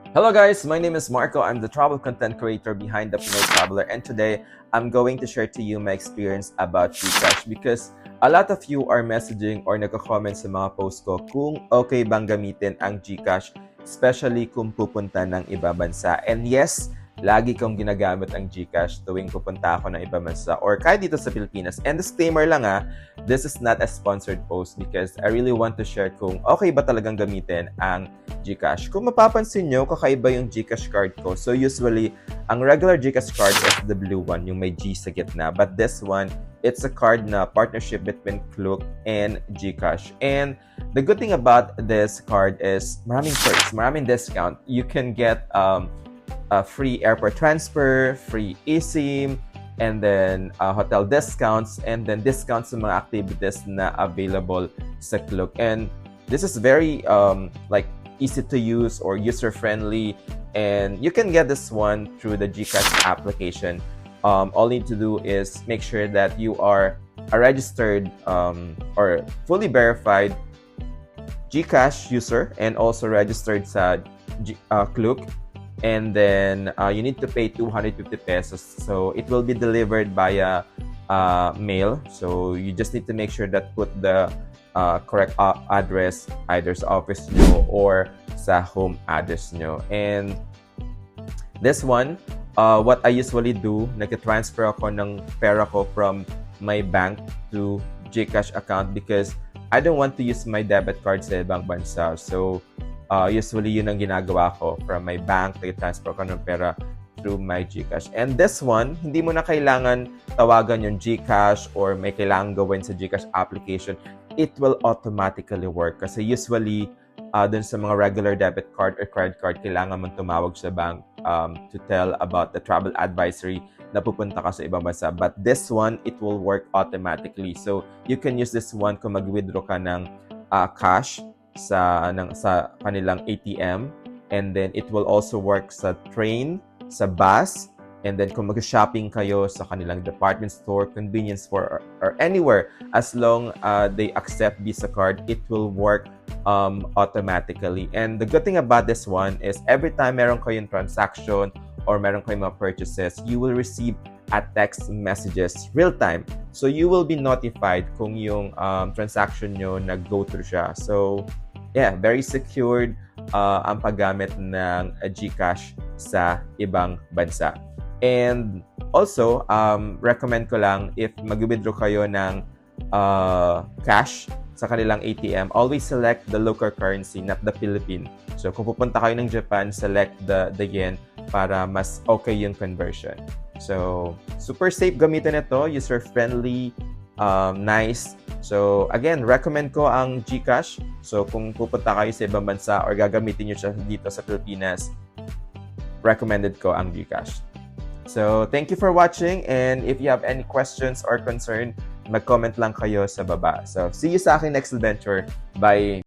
Hello guys, my name is Marco. I'm the travel content creator behind the Pinoy Traveler, and today I'm going to share to you my experience about GCash because a lot of you are messaging or nagko-comment sa mga post ko kung okay bang gamitin ang GCash, especially kung pupunta ng iba bansa. And yes, lagi kong ginagamit ang GCash tuwing pupunta ako ng iba bansa or kahit dito sa Pilipinas. And disclaimer lang this is not a sponsored post because I really want to share kung okay ba talagang gamitin ang GCash. Kung mapapansin nyo, kakaiba yung GCash card ko. So usually, ang regular GCash card is the blue one, yung may G sa gitna. But this one, it's a card na partnership between Klook and GCash. And the good thing about this card is maraming perks, maraming discount. You can get a free airport transfer, free eSIM, and then hotel discounts, and then discounts sa mga activities na available sa Klook. And this is very easy to use or user friendly, and you can get this one through the GCash application. All you need to do is make sure that you are a registered or fully verified GCash user and also registered sa Klook. And then you need to pay 250 pesos. So it will be delivered via mail. So you just need to make sure that put the correct address either sa office nyo or sa home address nyo. And this one, what I usually do, nag-transfer ako ng pera ko from my bank to GCash account because I don't want to use my debit card sa ibang bansa. So usually yun ang ginagawa ko from my bank, nag-transfer ko ng pera through my GCash. And this one, hindi mo na kailangan tawagan yung GCash or may kailangan gawin sa GCash application. It will automatically work. Kasi usually, dun sa mga regular debit card or credit card, kailangan mong tumawag sa bank to tell about the travel advisory na pupunta ka sa ibang bansa. But this one, it will work automatically. So, you can use this one kung mag-withdraw ka ng cash sa kanilang ATM, and then it will also work sa train, sa bus, and then kung mag-shopping kayo sa kanilang department store, convenience store, or anywhere, as long they accept Visa card, it will work automatically. And the good thing about this one is every time meron kayong transaction or meron kayong mga purchases, you will receive a text messages real time. So you will be notified kung yung transaction nyo nag-go through siya. So yeah, very secured ang paggamit ng GCash sa ibang bansa. And also, recommend ko lang if mag-withdraw kayo ng cash sa kanilang ATM, always select the local currency, not the Philippine. So kung pupunta kayo ng Japan, select the yen para mas okay yung conversion. So super safe gamitin ito, user-friendly, nice. So again, recommend ko ang GCash. So kung pupunta kayo sa ibang bansa or gagamitin nyo siya dito sa Pilipinas, recommended ko ang GCash. So thank you for watching, and if you have any questions or concern, mag-comment lang kayo sa baba. So see you sa aking next adventure. Bye!